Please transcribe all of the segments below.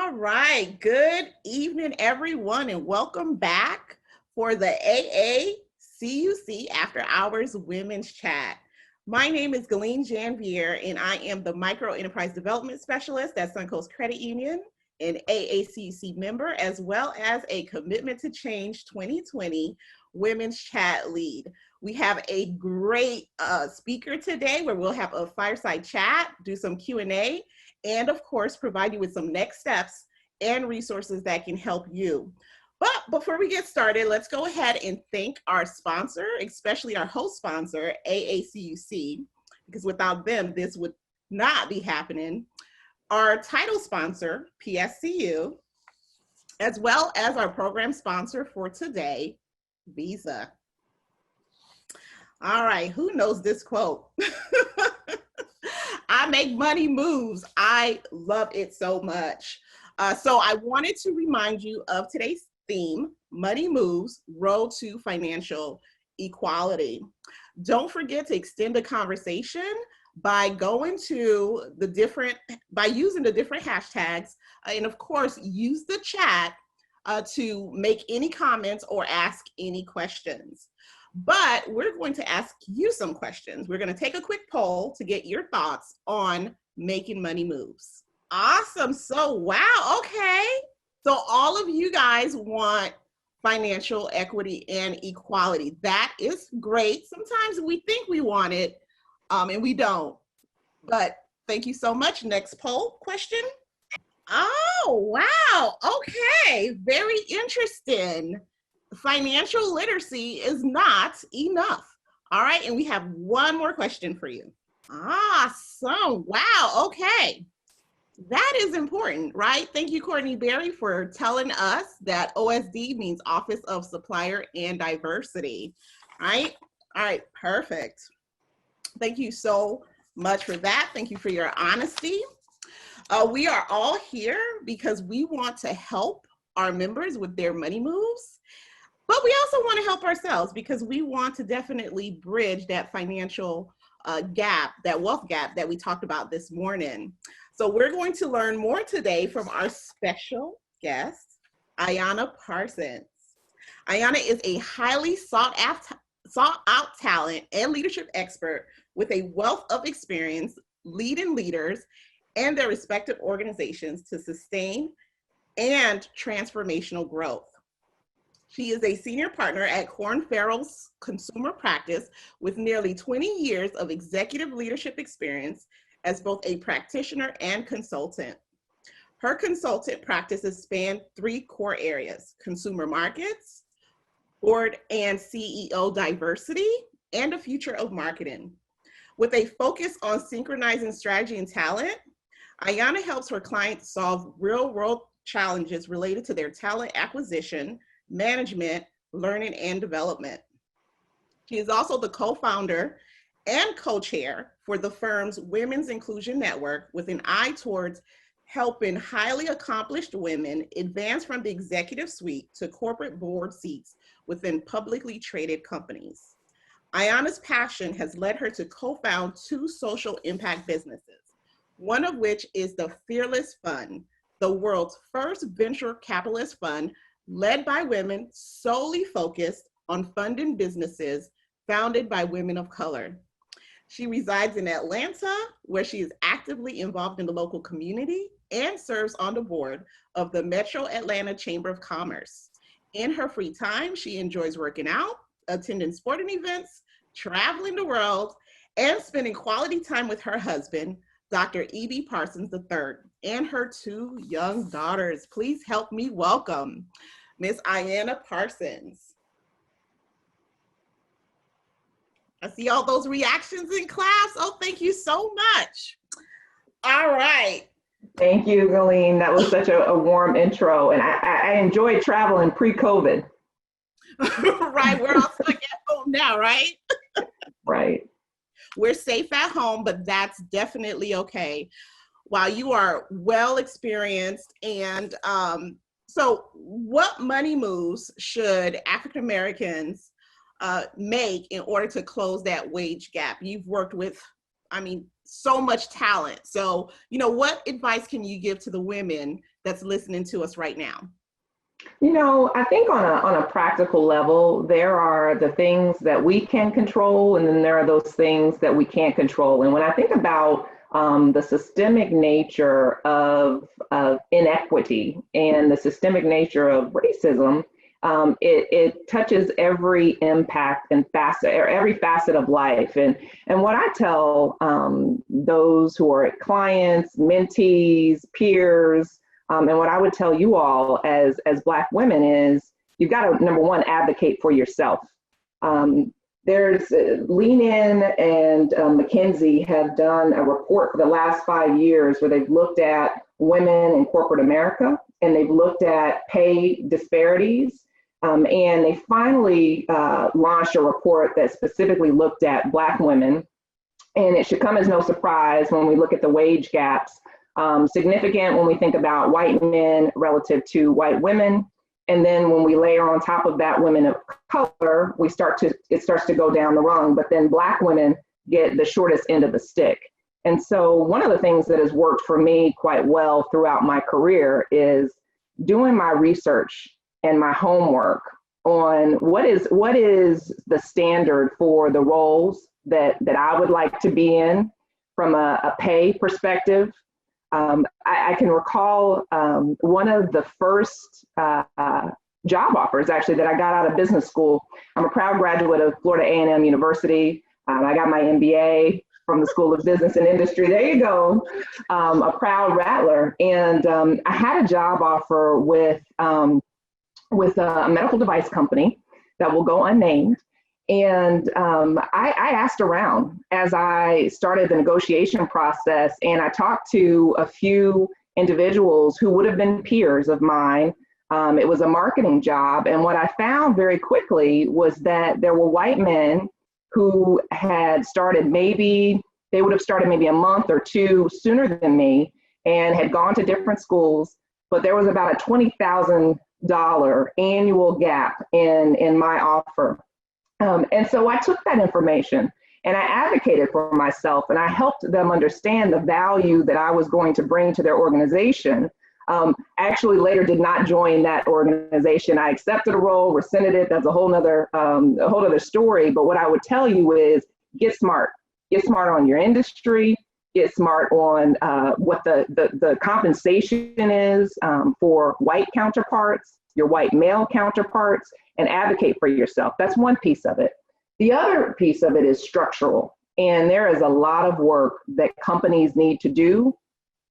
All right. Good evening, everyone, and welcome back for the AACUC After Hours Women's Chat. My name is Galene Janvier, and I am the Micro Enterprise Development Specialist at Suncoast Credit Union, an AACUC member, as well as a Commitment to Change 2020 Women's Chat lead. We have a great speaker today where we'll have a fireside chat, do some Q&A, and of course, provide you with some next steps and resources that can help you. But before we get started, let's go ahead and thank our sponsor, especially our host sponsor, AACUC, because without them, this would not be happening. Our title sponsor, PSCU, as well as our program sponsor for today, Visa. All right, who knows this quote? I make money moves. I love it so much. So I wanted to remind you of today's theme, Money Moves, Road to Financial Equality. Don't forget to extend the conversation by going to by using the different hashtags, and of course, use the chat to make any comments or ask any questions. But we're going to ask you some questions. We're going to take a quick poll to get your thoughts on making money moves. Awesome. So, wow. Okay. So all of you guys want financial equity and equality. That is great. Sometimes we think we want it and we don't. But thank you so much. Next poll question. Oh, wow. Okay. Very interesting. Financial literacy is not enough. All right, and we have one more question for you. Awesome. Wow. Okay. That is important, right? Thank you, Courtney Berry, for telling us that OSD means Office of Supplier and Diversity, right? All right, perfect. Thank you so much for that. Thank you for your honesty. We are all here because we want to help our members with their money moves. But we also want to help ourselves because we want to definitely bridge that financial gap, that wealth gap that we talked about this morning. So we're going to learn more today from our special guest, Ayanna Parsons. Ayanna is a highly sought out talent and leadership expert with a wealth of experience leading leaders and their respective organizations to sustain and transformational growth. She is a senior partner at Korn Ferrell's consumer practice with nearly 20 years of executive leadership experience as both a practitioner and consultant. Her consultant practices span 3 core areas: consumer markets, board and CEO diversity, and the future of marketing. With a focus on synchronizing strategy and talent, Ayanna helps her clients solve real-world challenges related to their talent acquisition, management, learning, and development. She is also the co-founder and co-chair for the firm's Women's Inclusion Network with an eye towards helping highly accomplished women advance from the executive suite to corporate board seats within publicly traded companies. Ayanna's passion has led her to co-found 2 social impact businesses, one of which is the Fearless Fund, the world's first venture capitalist fund led by women, solely focused on funding businesses founded by women of color. She resides in Atlanta, where she is actively involved in the local community and serves on the board of the Metro Atlanta Chamber of Commerce. In her free time, she enjoys working out, attending sporting events, traveling the world, and spending quality time with her husband, Dr. E.B. Parsons III, and her 2 young daughters. Please help me welcome Miss Ayanna Parsons. I see all those reactions in class. Oh, thank you so much. All right. Thank you, Galene. That was such a warm intro, and I enjoyed traveling pre-COVID. Right, we're all stuck at home now, right? Right. We're safe at home, but that's definitely okay. While you are well experienced, and so what money moves should African Americans make in order to close that wage gap? You've worked with, I mean, so much talent. So, you know, what advice can you give to the women that's listening to us right now? I think on a practical level, there are the things that we can control, and then there are those things that we can't control. And when I think about the systemic nature of inequity and the systemic nature of racism, it touches every impact and facet, or every facet of life. And what I tell those who are clients, mentees, peers, and what I would tell you all as Black women is you've got to, number one, advocate for yourself. There's Lean In and McKinsey have done a report for the last 5 years where they've looked at women in corporate America, and they've looked at pay disparities. And they finally launched a report that specifically looked at Black women. And it should come as no surprise when we look at the wage gaps, significant when we think about white men relative to white women. And then when we layer on top of that women of color, it starts to go down the rung, but then Black women get the shortest end of the stick. And so one of the things that has worked for me quite well throughout my career is doing my research and my homework on what is the standard for the roles that I would like to be in from a pay perspective. I can recall one of the first job offers actually that I got out of business school. I'm a proud graduate of Florida A&M University. I got my MBA from the School of Business and Industry. There you go, a proud Rattler. And I had a job offer with a medical device company that will go unnamed. And I asked around as I started the negotiation process, and I talked to a few individuals who would have been peers of mine. It was a marketing job. And what I found very quickly was that there were white men who had started maybe a month or two sooner than me and had gone to different schools, but there was about a $20,000 annual gap in my offer. And so I took that information and I advocated for myself, and I helped them understand the value that I was going to bring to their organization. I actually later did not join that organization. I accepted a role, rescinded it. That's a whole nother story. But what I would tell you is get smart on your industry, get smart on what the compensation is for white counterparts, your white male counterparts, and advocate for yourself. That's one piece of it. The other piece of it is structural. And there is a lot of work that companies need to do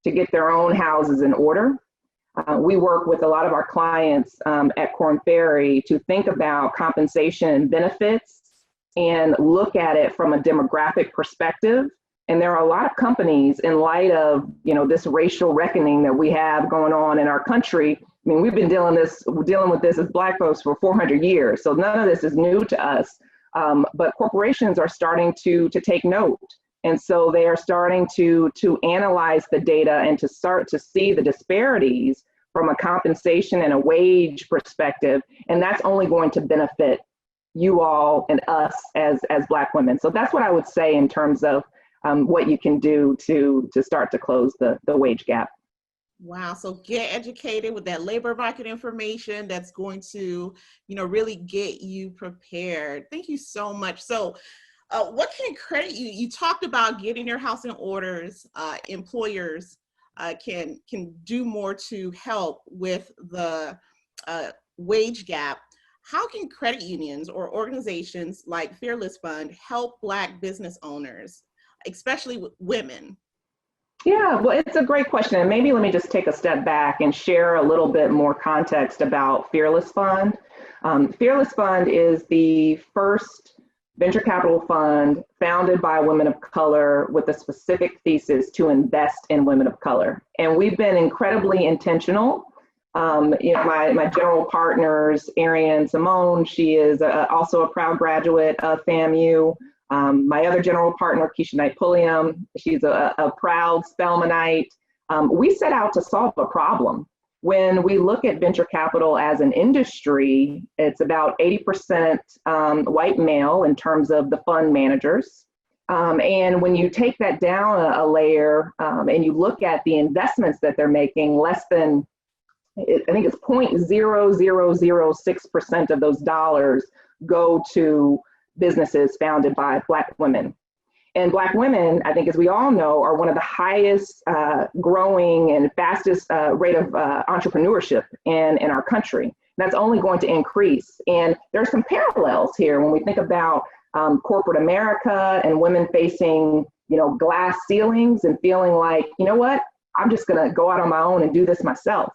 to get their own houses in order. We work with a lot of our clients at Korn Ferry to think about compensation and benefits and look at it from a demographic perspective. And there are a lot of companies, in light of this racial reckoning that we have going on in our country. I mean, we've been dealing with this as Black folks for 400 years. So none of this is new to us. But corporations are starting to take note. And so they are starting to analyze the data and to start to see the disparities from a compensation and a wage perspective. And that's only going to benefit you all and us as Black women. So that's what I would say in terms of what you can do to start to close the wage gap. Wow. So get educated with that labor market information that's going to, really get you prepared. Thank you so much. So what can credit you? You talked about getting your house in orders. Employers can do more to help with the wage gap. How can credit unions or organizations like Fearless Fund help Black business owners, especially women? Yeah, well, it's a great question. And maybe let me just take a step back and share a little bit more context about Fearless Fund. Fearless Fund is the first venture capital fund founded by women of color with a specific thesis to invest in women of color. And we've been incredibly intentional. My general partners, Ariane Simone, she is also a proud graduate of FAMU. My other general partner, Keisha Knight Pulliam, she's a proud Spelmanite. We set out to solve a problem. When we look at venture capital as an industry, it's about 80% white male in terms of the fund managers. And when you take that down a layer and you look at the investments that they're making, less than I think it's 0.0006% of those dollars go to businesses founded by Black women. And Black women, I think, as we all know, are one of the highest growing and fastest rate of entrepreneurship in our country. That's only going to increase. And there's some parallels here when we think about corporate America and women facing, glass ceilings and feeling like, you know what, I'm just going to go out on my own and do this myself.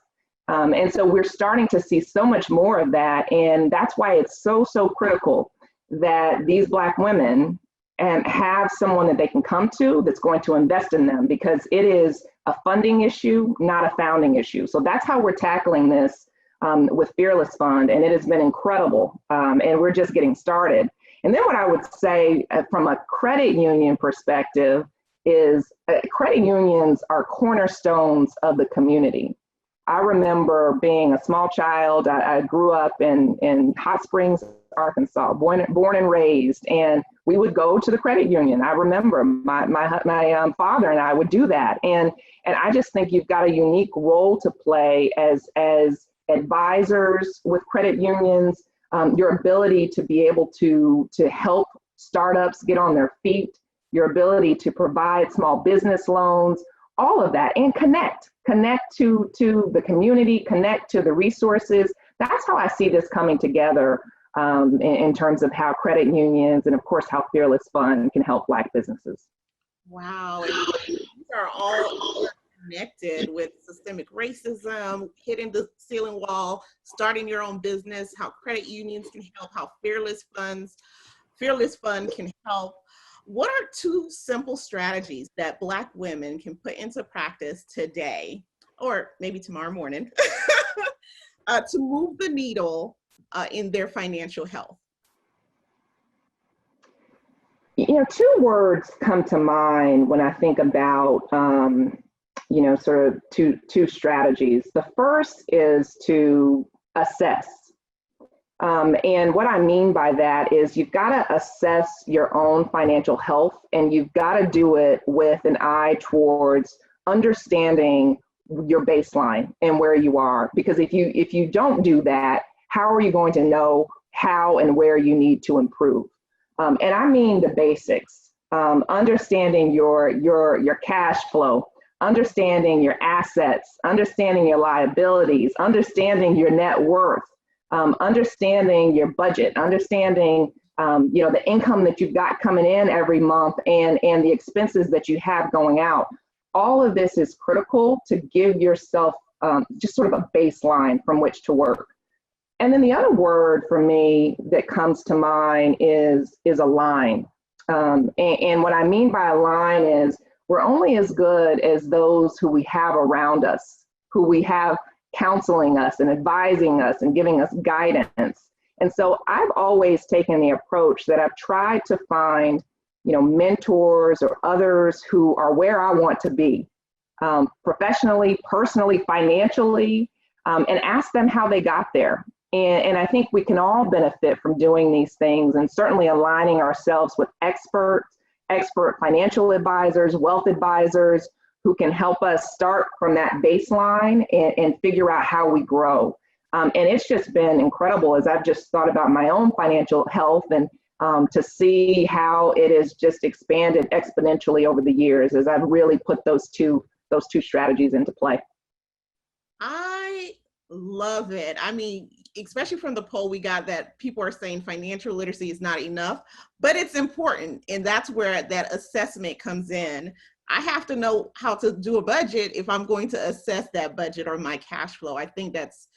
And so we're starting to see so much more of that. And that's why it's so critical that these Black women have someone that they can come to that's going to invest in them, because it is a funding issue, not a founding issue. So that's how we're tackling this with Fearless Fund, and it has been incredible. And we're just getting started. And then what I would say from a credit union perspective is credit unions are cornerstones of the community. I remember being a small child. I grew up in Hot Springs, Arkansas, born and raised, and we would go to the credit union. I remember my father and I would do that, and I just think you've got a unique role to play as advisors with credit unions. Your ability to be able to help startups get on their feet, your ability to provide small business loans, all of that, and connect to the community, connect to the resources. That's how I see this coming together in terms of how credit unions and, of course, how Fearless Fund can help Black businesses. Wow, these are all connected with systemic racism, hitting the ceiling wall, starting your own business, how credit unions can help, how Fearless Fund can help. What are two simple strategies that Black women can put into practice today, or maybe tomorrow morning, to move the needle in their financial health? Two words come to mind when I think about, sort of two strategies. The first is to assess. And what I mean by that is you've got to assess your own financial health, and you've got to do it with an eye towards understanding your baseline and where you are. Because if you don't do that, how are you going to know how and where you need to improve? And I mean the basics, understanding your cash flow, understanding your assets, understanding your liabilities, understanding your net worth, understanding your budget, understanding the income that you've got coming in every month and the expenses that you have going out. All of this is critical to give yourself just sort of a baseline from which to work. And then the other word for me that comes to mind is align. And what I mean by align is we're only as good as those who we have around us, who we have counseling us and advising us and giving us guidance. And so I've always taken the approach that I've tried to find, mentors or others who are where I want to be, professionally, personally, financially, and ask them how they got there. And I think we can all benefit from doing these things, and certainly aligning ourselves with expert financial advisors, wealth advisors, who can help us start from that baseline and figure out how we grow. And it's just been incredible as I've just thought about my own financial health, and to see how it has just expanded exponentially over the years as I've really put those two strategies into play. I love it. I mean, especially from the poll we got, that people are saying financial literacy is not enough, but it's important. And that's where that assessment comes in. I have to know how to do a budget if I'm going to assess that budget or my cash flow. I think that's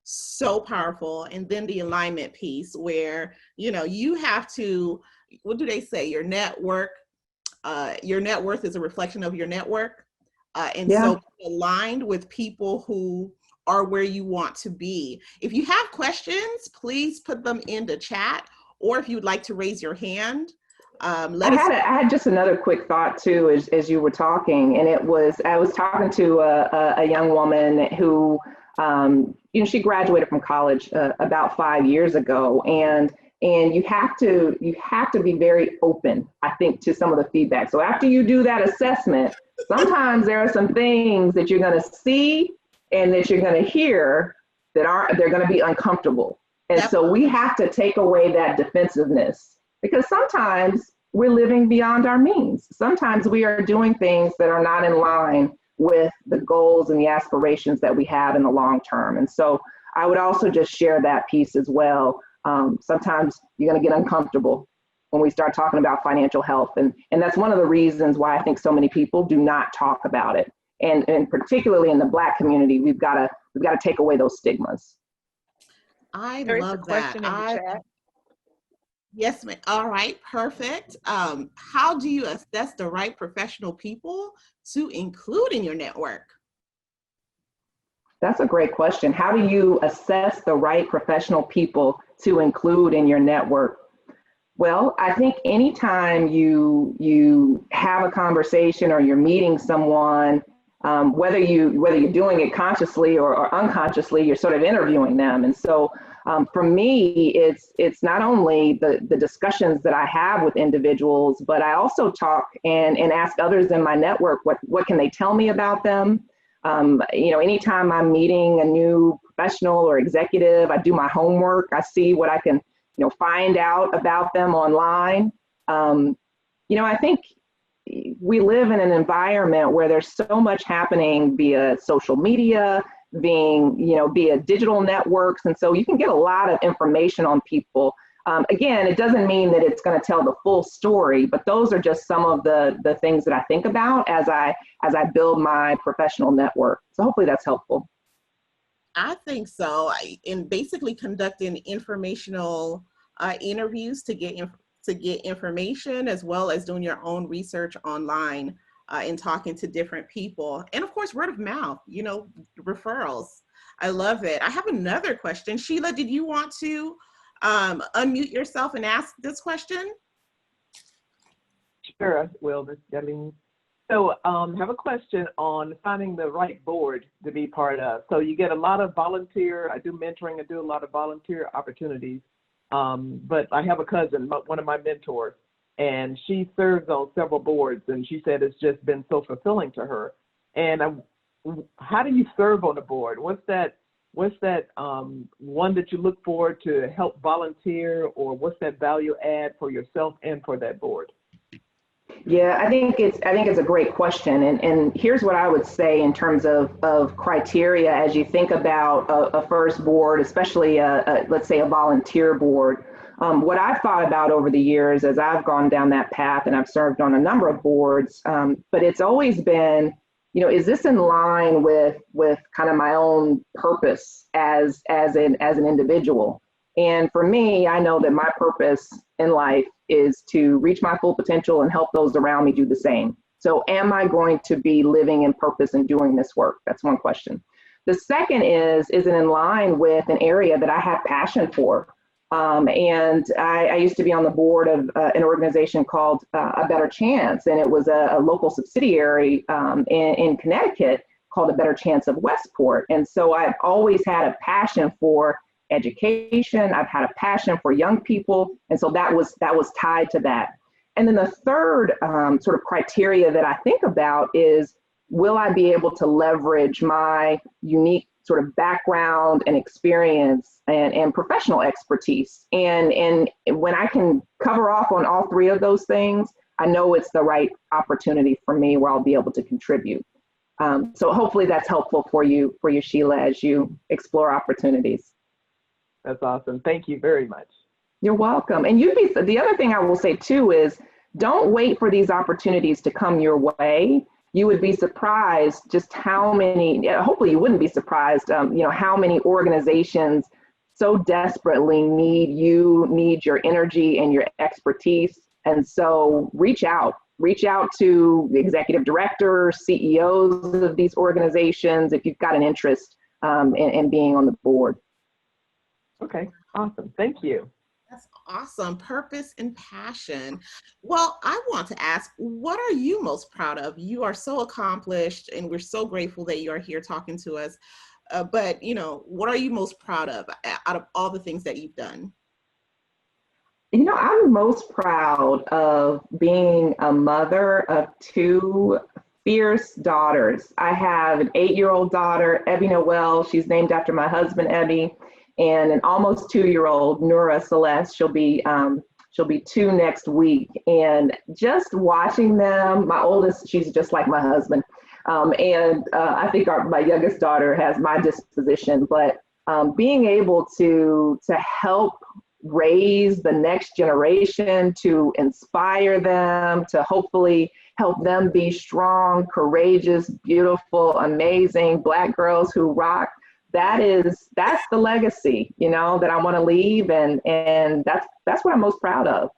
so powerful. And then the alignment piece where, you have to, what do they say? Your net worth is a reflection of your network. So aligned with people who are where you want to be. If you have questions, please put them in the chat, or if you'd like to raise your hand, I had just another quick thought too, as you were talking, and I was talking to a young woman who, she graduated from college about 5 years ago, and you have to be very open, I think, to some of the feedback. So after you do that assessment, sometimes there are some things that you're going to see and that you're going to hear that they're going to be uncomfortable. And That so we have to take away that defensiveness, because sometimes we're living beyond our means. Sometimes we are doing things that are not in line with the goals and the aspirations that we have in the long term. And so I would also just share that piece as well. Sometimes you're going to get uncomfortable when we start talking about financial health. And that's one of the reasons why I think so many people do not talk about it. And particularly in the Black community, we've got to take away those stigmas. I There is a love question that. in the chat. Yes, ma'am. All right, perfect. How do you assess the right professional people to include in your network? That's a great question. How do you assess the right professional people to include in your network? Well, I think anytime you have a conversation or you're meeting someone, whether you're doing it consciously or unconsciously, you're sort of interviewing them. And so for me, it's not only the discussions that I have with individuals, but I also talk and ask others in my network, what can they tell me about them? Anytime I'm meeting a new professional or executive, I do my homework. I see what I can, find out about them online. I think we live in an environment where there's so much happening via social media, via digital networks. And so you can get a lot of information on people. Again, it doesn't mean that it's going to tell the full story, but those are just some of the things that I think about as I build my professional network. So hopefully that's helpful. I think so. In basically conducting informational interviews to get information, as well as doing your own research online and talking to different people, and of course word of mouth. Referrals. I love it. I have another question. Sheila, did you want to unmute yourself and ask this question? Sure, I will, Ms. Darlene. So have a question on finding the right board to be part of. So you get a lot of volunteer, I do mentoring, I do a lot of volunteer opportunities, but I have a cousin, one of my mentors, and she serves on several boards, and she said it's just been so fulfilling to her. And how do you serve on a board? What's that one that you look forward to help volunteer, or what's that value add for yourself and for that board? Yeah, I think it's a great question. And here's what I would say in terms of criteria as you think about a first board, especially let's say a volunteer board. What I've thought about over the years as I've gone down that path, and I've served on a number of boards, but it's always been, is this in line with kind of my own purpose as an individual? And for me, I know that my purpose in life is to reach my full potential and help those around me do the same. So am I going to be living in purpose and doing this work? That's one question. The second is it in line with an area that I have passion for? And I used to be on the board of an organization called A Better Chance, and it was a local subsidiary in Connecticut called A Better Chance of Westport. And so I've always had a passion for education. I've had a passion for young people. And so that was tied to that. And then the third sort of criteria that I think about is, will I be able to leverage my unique sort of background and experience and professional expertise? And when I can cover off on all three of those things, I know it's the right opportunity for me where I'll be able to contribute. So hopefully that's helpful for you, Sheila, as you explore opportunities. That's awesome. Thank you very much. You're welcome. And the other thing I will say too is, don't wait for these opportunities to come your way. You would be surprised just how many, hopefully you wouldn't be surprised, how many organizations so desperately need your energy and your expertise. And so reach out to the executive directors, CEOs of these organizations, if you've got an interest in being on the board. Okay, awesome. Thank you. That's awesome. Purpose and passion. Well, I want to ask, what are you most proud of? You are so accomplished, and we're so grateful that you are here talking to us. But, what are you most proud of out of all the things that you've done? I'm most proud of being a mother of two fierce daughters. I have an 8-year-old daughter, Ebby Noel. She's named after my husband, Ebby, and an almost 2-year-old, Nura Celeste. She'll be 2 next week. And just watching them, my oldest, she's just like my husband. I think my youngest daughter has my disposition, but being able to help raise the next generation, to inspire them, to hopefully help them be strong, courageous, beautiful, amazing Black girls who rock. That's the legacy, that I want to leave, and that's what I'm most proud of.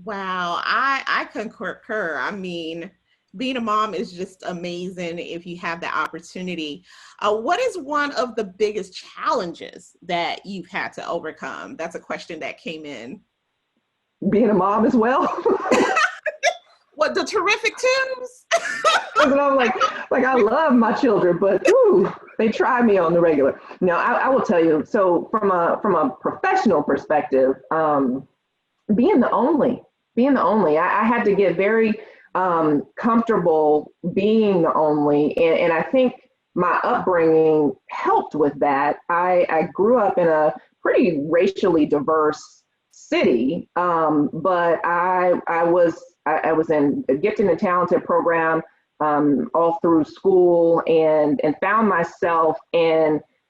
Wow, I concur. I mean, being a mom is just amazing if you have the opportunity. What is one of the biggest challenges that you've had to overcome? That's a question that came in. Being a mom as well. What, the terrific twos? And I'm like I love my children, but ooh, they try me on the regular. No, I will tell you. So from a professional perspective, being the only, I had to get very comfortable being the only, and I think my upbringing helped with that. I grew up in a pretty racially diverse city, but I was in a gifted and talented program all through school, and found myself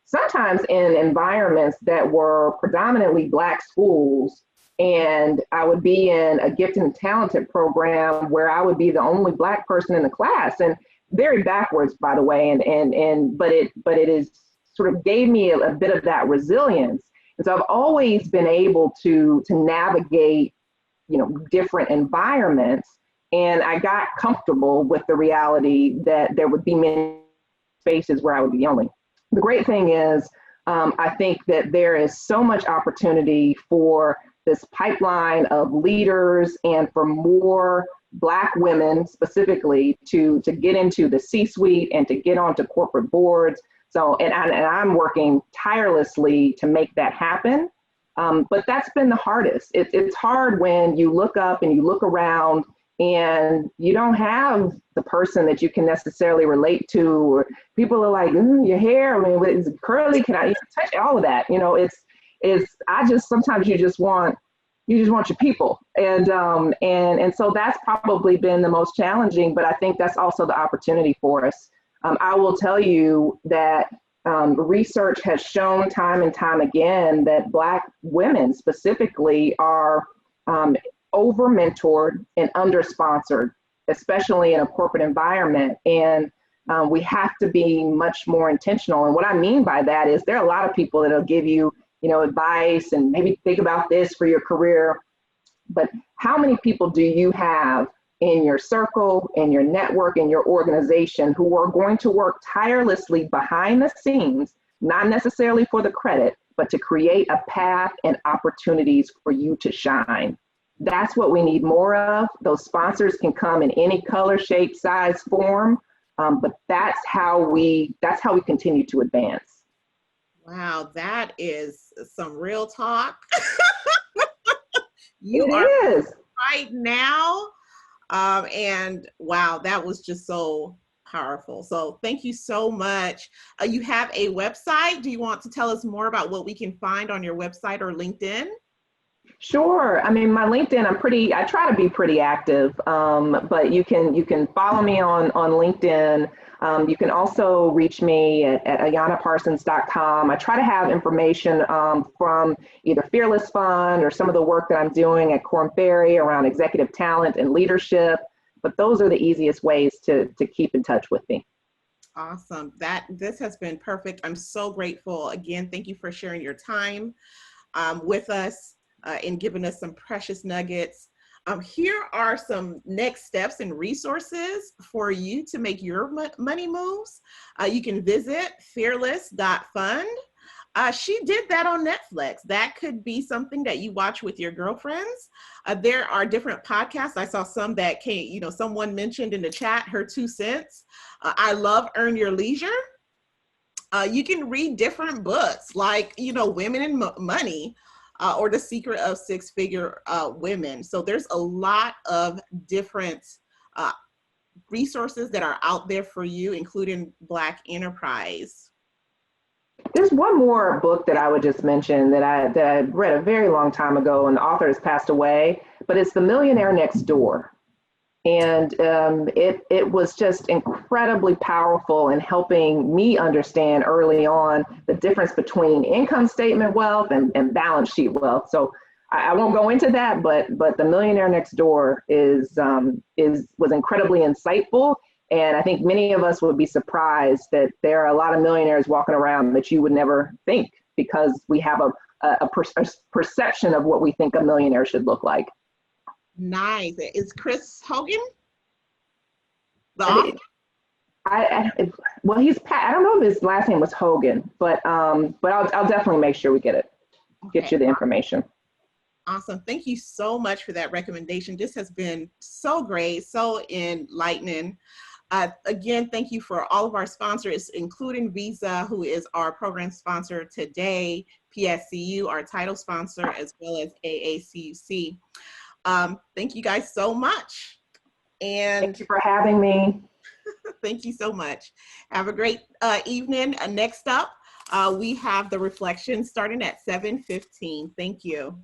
sometimes in environments that were predominantly Black schools. And I would be in a gifted and talented program where I would be the only Black person in the class, and very backwards, by the way. But it is sort of gave me a bit of that resilience. And so I've always been able to navigate, different environments. And I got comfortable with the reality that there would be many spaces where I would be the only. The great thing is, I think that there is so much opportunity for this pipeline of leaders and for more Black women specifically to get into the C-suite and to get onto corporate boards. So, and I'm working tirelessly to make that happen. But that's been the hardest. It's hard when you look up and you look around and you don't have the person that you can necessarily relate to, or people are like, your hair, I mean, is it curly? Can I touch all of that? Sometimes you just want your people. And so that's probably been the most challenging, but I think that's also the opportunity for us. I will tell you that research has shown time and time again that Black women specifically are over-mentored and under-sponsored, especially in a corporate environment. And we have to be much more intentional. And what I mean by that is there are a lot of people that'll give you, advice and maybe think about this for your career. But how many people do you have in your circle, in your network, in your organization who are going to work tirelessly behind the scenes, not necessarily for the credit, but to create a path and opportunities for you to shine? That's what we need more of. Those sponsors can come in any color, shape, size, form, but that's how we continue to advance. Wow, that is some real talk. It is right now. And wow, that was just so powerful. So thank you so much. You have a website. Do you want to tell us more about what we can find on your website or LinkedIn? Sure. I mean, my LinkedIn, I try to be pretty active, but you can follow me on LinkedIn. You can also reach me at ayanaparsons.com. I try to have information from either Fearless Fund or some of the work that I'm doing at Korn Ferry around executive talent and leadership. But those are the easiest ways to keep in touch with me. Awesome. This has been perfect. I'm so grateful. Again, thank you for sharing your time with us and giving us some precious nuggets. Here are some next steps and resources for you to make your money moves. You can visit fearless.fund. She did that on Netflix. That could be something that you watch with your girlfriends. There are different podcasts. I saw some that came, someone mentioned in the chat, her 2 cents. I love Earn Your Leisure. You can read different books like, Women in Money, or The Secret of Six-Figure Women. So there's a lot of different resources that are out there for you, including Black Enterprise? There's one more book that I would just mention that I read a very long time ago, and the author has passed away, but it's The Millionaire Next Door. And it was just incredibly powerful in helping me understand early on the difference between income statement wealth and balance sheet wealth. So I won't go into that, but The Millionaire Next Door was incredibly insightful. And I think many of us would be surprised that there are a lot of millionaires walking around that you would never think, because we have a perception of what we think a millionaire should look like. Nice. Is Chris Hogan the author? Well, I don't know if his last name was Hogan, but I'll definitely make sure we get you the information. Awesome. Thank you so much for that recommendation. This has been so great, so enlightening. Again, thank you for all of our sponsors, including Visa, who is our program sponsor today, PSCU, our title sponsor, as well as AACUC. Thank you guys so much. And thank you for having me. Thank you so much. Have a great evening. Next up, we have the reflection starting at 7:15. Thank you.